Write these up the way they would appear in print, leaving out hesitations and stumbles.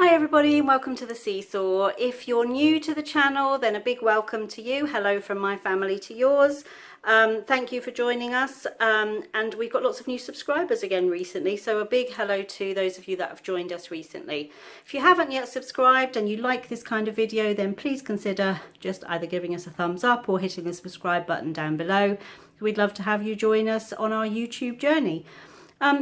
Hi everybody and welcome to the Seesaw. If you're new to the channel, then a big welcome to you. Hello from my family to yours. Thank you for joining us, and we've got lots of new subscribers again recently, so a big hello to those of you that have joined us recently. If you haven't yet subscribed and you like this kind of video, then please consider just either giving us a thumbs up or hitting the subscribe button down below. We'd love to have you join us on our YouTube journey.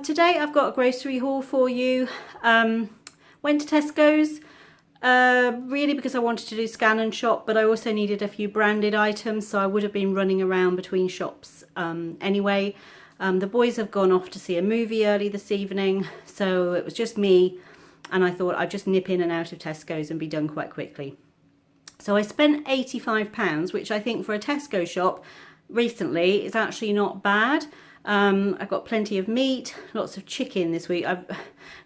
Today I've got a grocery haul for you. Went to Tesco's really because I wanted to do scan and shop, but I also needed a few branded items, so I would have been running around between shops anyway. The boys have gone off to see a movie early this evening, so it was just me, and I thought I'd just nip in and out of Tesco's and be done quite quickly. So I spent £85, which I think for a Tesco shop recently is actually not bad. I've got plenty of meat, lots of chicken this week.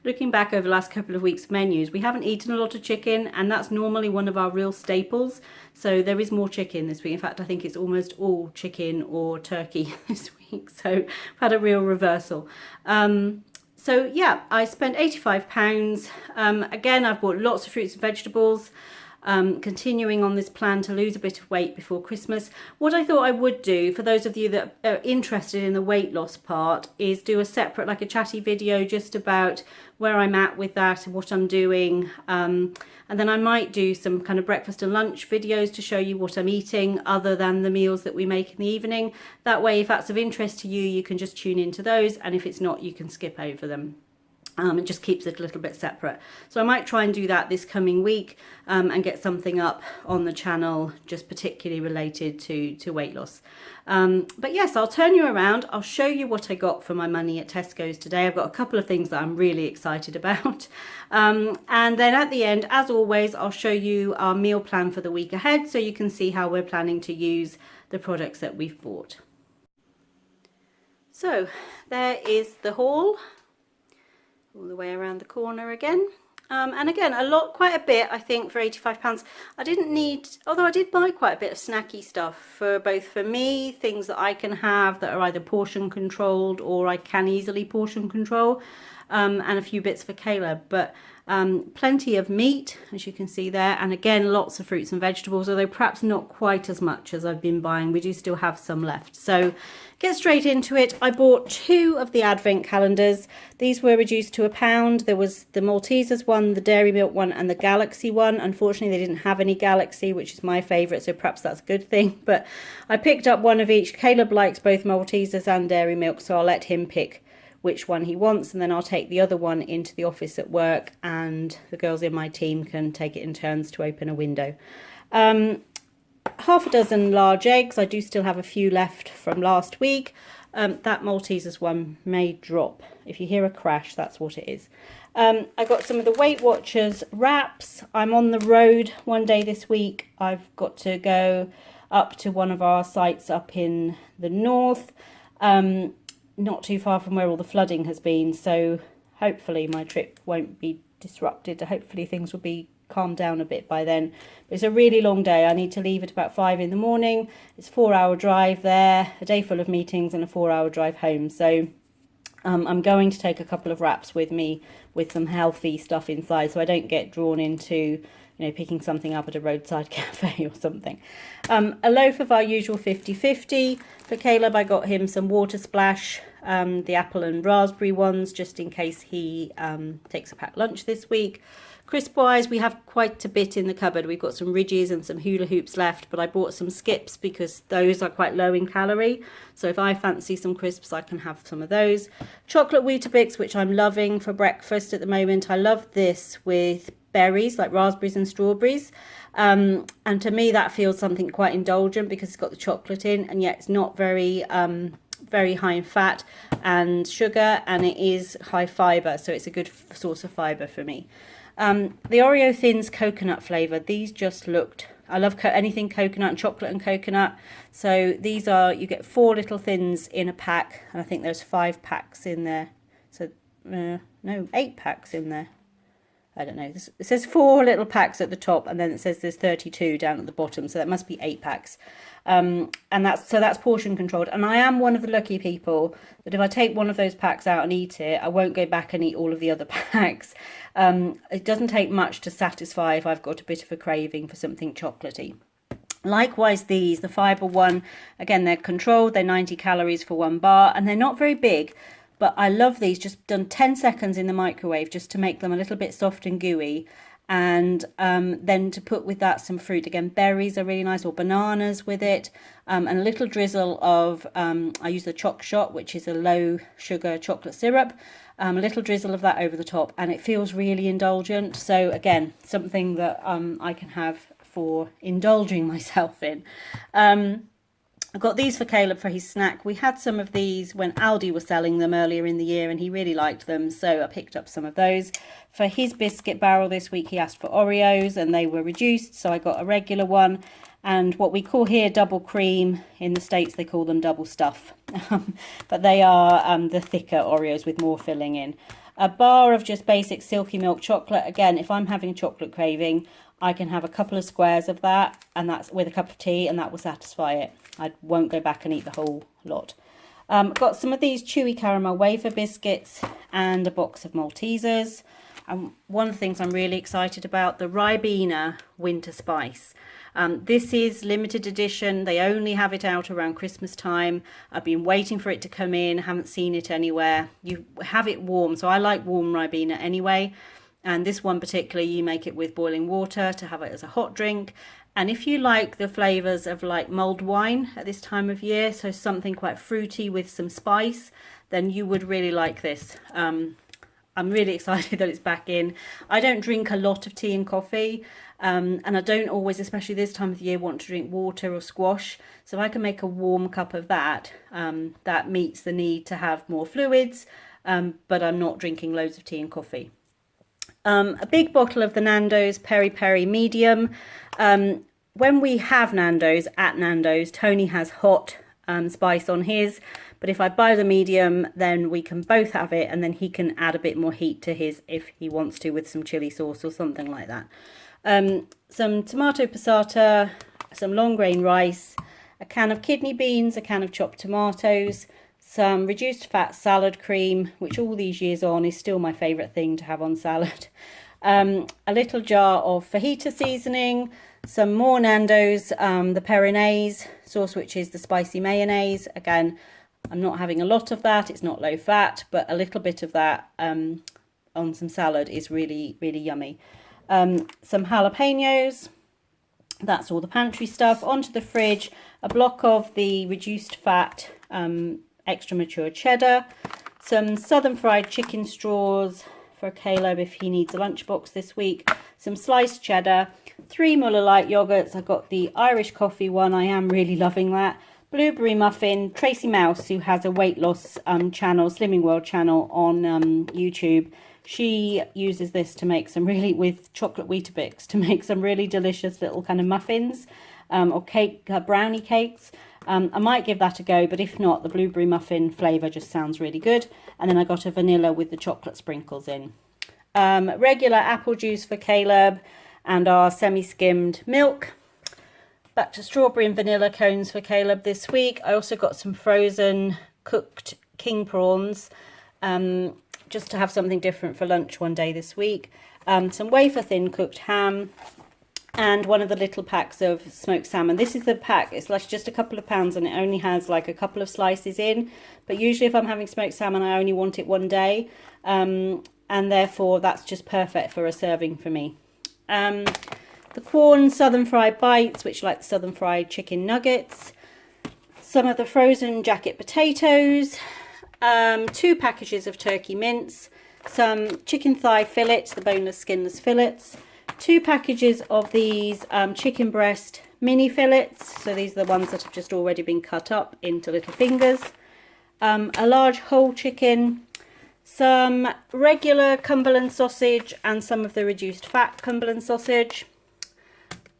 Looking back over the last couple of weeks' menus, we haven't eaten a lot of chicken, and that's normally one of our real staples. So there is more chicken this week. In fact, I think it's almost all chicken or turkey this week. So we've had a real reversal. So yeah, I spent £85. Again, I've bought lots of fruits and vegetables. Continuing on this plan to lose a bit of weight before Christmas. What I thought I would do, for those of you that are interested in the weight loss part, is do a separate, like a chatty video just about where I'm at with that and what I'm doing. And then I might do some kind of breakfast and lunch videos to show you what I'm eating other than the meals that we make in the evening. That way, if that's of interest to you, you can just tune into those, and if it's not, you can skip over them. It just keeps it a little bit separate. So I might try and do that this coming week and get something up on the channel just particularly related to weight loss. But yes, I'll turn you around. I'll show you what I got for my money at Tesco's today. I've got a couple of things that I'm really excited about. And then at the end, as always, I'll show you our meal plan for the week ahead so you can see how we're planning to use the products that we've bought. So there is the haul. All the way around the corner again. And again, quite a bit, I think, for £85. I didn't need, although I did buy quite a bit of snacky stuff for both for me, things that I can have that are either portion controlled or I can easily portion control, and a few bits for Caleb. But plenty of meat, as you can see there, and again, lots of fruits and vegetables, although perhaps not quite as much as I've been buying. We do still have some left. So get straight into it. I bought 2 of the advent calendars. These were reduced to £1. There was the Maltesers one, the Dairy Milk one, and the Galaxy one. Unfortunately, they didn't have any Galaxy, which is my favourite, so perhaps that's a good thing. But I picked up one of each. Caleb likes both Maltesers and Dairy Milk, so I'll let him pick which one he wants, and then I'll take the other one into the office at work, and the girls in my team can take it in turns to open a window. Half a dozen large eggs. I do still have a few left from last week. That Maltesers one may drop. If you hear a crash, that's what it is. I got some of the Weight Watchers wraps. I'm on the road one day this week. I've got to go up to one of our sites up in the north, not too far from where all the flooding has been, so hopefully my trip won't be disrupted. Hopefully things will be calmed down a bit by then. But it's a really long day. I need to leave at about 5 in the morning. It's a 4-hour drive there, a day full of meetings, and a 4-hour drive home. So I'm going to take a couple of wraps with me with some healthy stuff inside, so I don't get drawn into picking something up at a roadside cafe or something. A loaf of our usual 50/50. For Caleb, I got him some Water Splash, the apple and raspberry ones, just in case he takes a packed lunch this week. Crisp-wise, we have quite a bit in the cupboard. We've got some Ridges and some hula hoops left, but I bought some Skips because those are quite low in calorie. So if I fancy some crisps, I can have some of those. Chocolate Weetabix, which I'm loving for breakfast at the moment. I love this with berries, like raspberries and strawberries. And to me, that feels something quite indulgent because it's got the chocolate in, and yet it's not very high in fat and sugar, and it is high fibre, so it's a good source of fibre for me. The Oreo Thins coconut flavour, these just looked, I love anything coconut and chocolate and coconut, so these are, you get 4 little thins in a pack, and I think there's 5 packs in there, so no, 8 packs in there. I don't know, it says 4 little packs at the top, and then it says there's 32 down at the bottom, so that must be 8 packs. And that's portion controlled. And I am one of the lucky people that if I take one of those packs out and eat it, I won't go back and eat all of the other packs. It doesn't take much to satisfy if I've got a bit of a craving for something chocolatey. Likewise, the fibre one, again, they're controlled. They're 90 calories for 1 bar, and they're not very big. But I love these, just done 10 seconds in the microwave just to make them a little bit soft and gooey. And then to put with that some fruit. Again, berries are really nice, or bananas with it. And a little drizzle of, I use the Choc Shot, which is a low sugar chocolate syrup. A little drizzle of that over the top, and it feels really indulgent. So again, something that I can have for indulging myself in. I've got these for Caleb for his snack. We had some of these when Aldi was selling them earlier in the year, and he really liked them, so I picked up some of those. For his biscuit barrel this week, he asked for Oreos, and they were reduced, so I got a regular one. And what we call here double cream, in the States they call them double stuff. But they are the thicker Oreos with more filling in. A bar of just basic silky milk chocolate. Again, if I'm having a chocolate craving, I can have a couple of squares of that, and that's with a cup of tea, and that will satisfy it. I won't go back and eat the whole lot. Got some of these chewy caramel wafer biscuits and a box of Maltesers. And one of the things I'm really excited about, the Ribena Winter Spice. This is limited edition. They only have it out around Christmas time. I've been waiting for it to come in, haven't seen it anywhere. You have it warm, so I like warm Ribena anyway. And this one particularly, you make it with boiling water to have it as a hot drink. And if you like the flavours of like mulled wine at this time of year, so something quite fruity with some spice, then you would really like this. I'm really excited that it's back in. I don't drink a lot of tea and coffee, and I don't always, especially this time of the year, want to drink water or squash. So if I can make a warm cup of that, that meets the need to have more fluids, but I'm not drinking loads of tea and coffee. A big bottle of the Nando's Peri Peri Medium. When we have Nando's at Nando's, Toney has hot spice on his, but if I buy the medium, then we can both have it, and then he can add a bit more heat to his if he wants to with some chili sauce or something like that. Some tomato passata, some long grain rice, a can of kidney beans, a can of chopped tomatoes, some reduced fat salad cream, which all these years on is still my favourite thing to have on salad. A little jar of fajita seasoning, some more Nando's, the Perinese sauce, which is the spicy mayonnaise. Again, I'm not having a lot of that, it's not low fat, but a little bit of that on some salad is really, really yummy. Some jalapenos, that's all the pantry stuff. Onto the fridge, a block of the reduced fat extra mature cheddar, some southern fried chicken straws for Caleb if he needs a lunchbox this week, some sliced cheddar, 3 Muller Light yogurts. I've got the Irish coffee one, I am really loving that. Blueberry muffin. Tracy Mouse, who has a weight loss channel, Slimming World channel on YouTube, she uses this to make some really, with chocolate Weetabix, to make some really delicious little kind of muffins or cake, brownie cakes. I might give that a go, but if not, the blueberry muffin flavour just sounds really good. And then I got a vanilla with the chocolate sprinkles in. Regular apple juice for Caleb and our semi-skimmed milk. Back to strawberry and vanilla cones for Caleb this week. I also got some frozen cooked king prawns, just to have something different for lunch one day this week. Some wafer thin cooked ham, and one of the little packs of smoked salmon. This is the pack, it's like just a couple of pounds, and it only has like a couple of slices in. But usually if I'm having smoked salmon, I only want it one day. And therefore that's just perfect for a serving for me. The Quorn southern fried bites, which are like the southern fried chicken nuggets. Some of the frozen jacket potatoes. 2 packages of turkey mince. Some chicken thigh fillets, the boneless skinless fillets. 2 packages of these chicken breast mini fillets. So these are the ones that have just already been cut up into little fingers. A large whole chicken. Some regular Cumberland sausage and some of the reduced fat Cumberland sausage.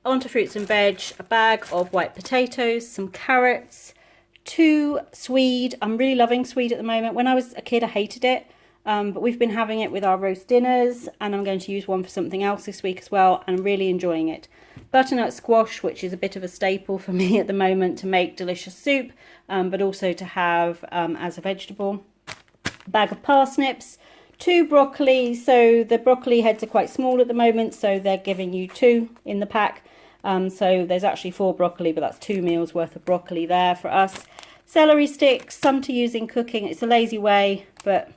Onto fruits and veg, a bag of white potatoes, some carrots, 2 swede. I'm really loving swede at the moment. When I was a kid, I hated it. But we've been having it with our roast dinners, and I'm going to use one for something else this week as well, and I'm really enjoying it. Butternut squash, which is a bit of a staple for me at the moment to make delicious soup, but also to have as a vegetable. A bag of parsnips, 2 broccoli. So the broccoli heads are quite small at the moment, so they're giving you 2 in the pack. So there's actually 4 broccoli, but that's 2 meals worth of broccoli there for us. Celery sticks, some to use in cooking. It's a lazy way, but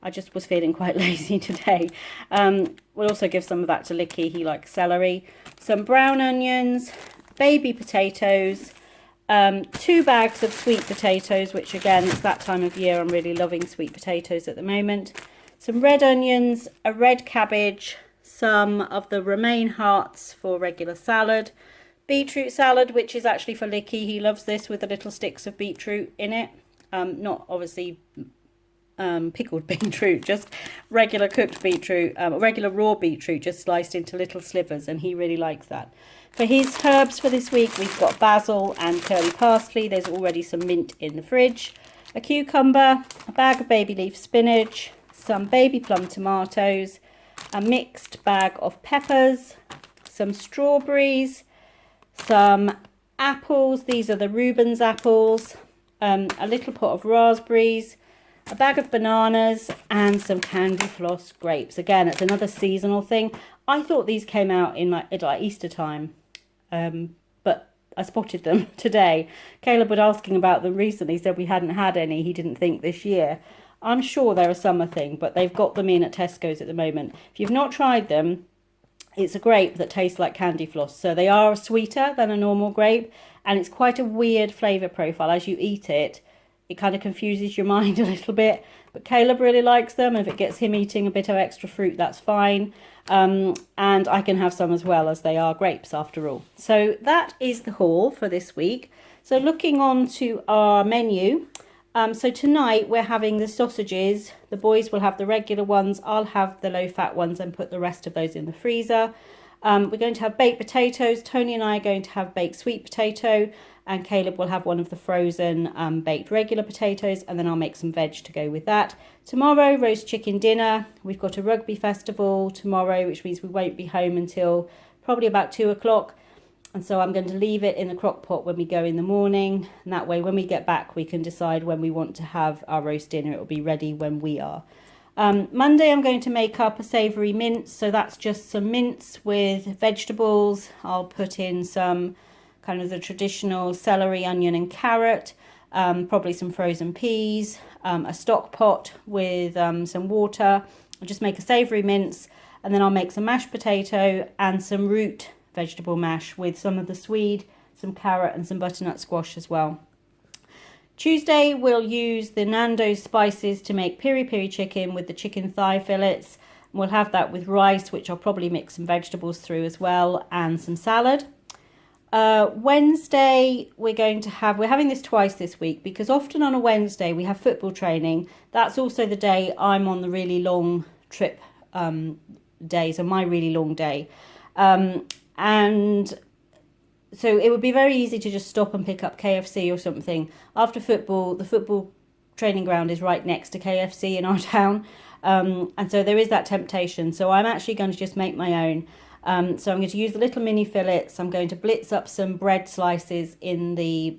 I just was feeling quite lazy today. We'll also give some of that to Licky. He likes celery. Some brown onions, baby potatoes, 2 bags of sweet potatoes, which again, it's that time of year. I'm really loving sweet potatoes at the moment. Some red onions, a red cabbage, some of the romaine hearts for regular salad. Beetroot salad, which is actually for Licky. He loves this with the little sticks of beetroot in it. Not obviously pickled beetroot, just regular cooked beetroot, regular raw beetroot, just sliced into little slivers, and he really likes that. For his herbs for this week, we've got basil and curly parsley. There's already some mint in the fridge. A cucumber, a bag of baby leaf spinach, some baby plum tomatoes, a mixed bag of peppers, some strawberries, some apples. These are the Reuben's apples, a little pot of raspberries, a bag of bananas, and some candy floss grapes. Again, it's another seasonal thing. I thought these came out in like Easter time, but I spotted them today. Caleb was asking about them recently, said we hadn't had any. He didn't think this year. I'm sure they're a summer thing, but they've got them in at Tesco's at the moment. If you've not tried them, it's a grape that tastes like candy floss. So they are sweeter than a normal grape, and it's quite a weird flavour profile. As you eat it, it kind of confuses your mind a little bit. But Caleb really likes them. If it gets him eating a bit of extra fruit, that's fine. And I can have some as well, as they are grapes after all. So that is the haul for this week. So looking on to our menu. So tonight we're having the sausages. The boys will have the regular ones. I'll have the low-fat ones and put the rest of those in the freezer. We're going to have baked potatoes. Tony and I are going to have baked sweet potato, and Caleb will have one of the frozen baked regular potatoes, and then I'll make some veg to go with that. Tomorrow, roast chicken dinner. We've got a rugby festival tomorrow, which means we won't be home until probably about 2 o'clock. And so I'm going to leave it in the crock pot when we go in the morning. And that way, when we get back, we can decide when we want to have our roast dinner. It will be ready when we are. Monday, I'm going to make up a savoury mince. So that's just some mince with vegetables. I'll put in some kind of the traditional celery, onion and carrot. Probably some frozen peas. A stock pot with some water. I'll just make a savoury mince. And then I'll make some mashed potato and some root vegetable mash with some of the swede, some carrot and some butternut squash as well. Tuesday we'll use the Nando's spices to make piri piri chicken with the chicken thigh fillets. We'll have that with rice, which I'll probably mix some vegetables through as well, and some salad. Wednesday we're having this twice this week, because often on a Wednesday we have football training. That's also the day I'm on the really long trip day, so my really long day. And so it would be very easy to just stop and pick up KFC or something. After football, the football training ground is right next to KFC in our town. And so there is that temptation. So I'm actually going to just make my own. So I'm going to use the little mini fillets. I'm going to blitz up some bread slices in the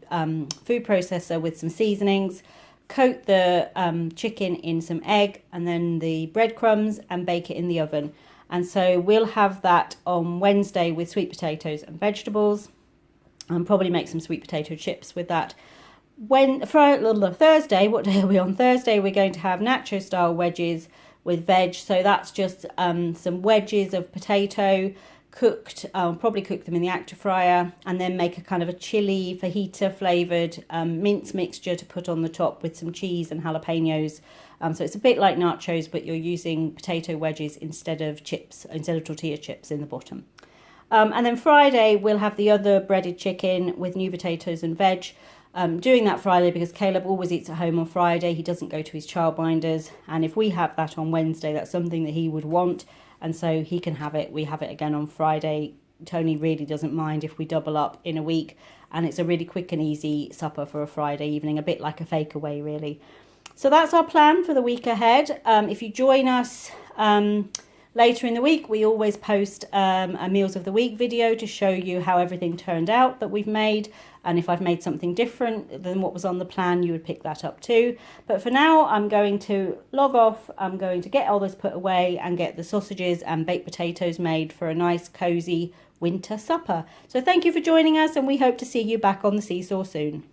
food processor with some seasonings. Coat the chicken in some egg and then the breadcrumbs and bake it in the oven. And so we'll have that on Wednesday with sweet potatoes and vegetables. And probably make some sweet potato chips with that. Thursday, what day are we on? Thursday, we're going to have nacho style wedges with veg. So that's just some wedges of potato cooked. I'll probably cook them in the actor fryer and then make a kind of a chili fajita flavoured mince mixture to put on the top with some cheese and jalapenos. So it's a bit like nachos, but you're using potato wedges instead of tortilla chips in the bottom. And then Friday, we'll have the other breaded chicken with new potatoes and veg. Doing that Friday because Caleb always eats at home on Friday. He doesn't go to his childminders. And if we have that on Wednesday, that's something that he would want. And so he can have it. We have it again on Friday. Toney really doesn't mind if we double up in a week. And it's a really quick and easy supper for a Friday evening, a bit like a fake away, really. So that's our plan for the week ahead. If you join us later in the week, we always post a Meals of the Week video to show you how everything turned out that we've made. And if I've made something different than what was on the plan, you would pick that up too. But for now, I'm going to log off. I'm going to get all this put away and get the sausages and baked potatoes made for a nice, cosy winter supper. So thank you for joining us, and we hope to see you back on the Seesaw soon.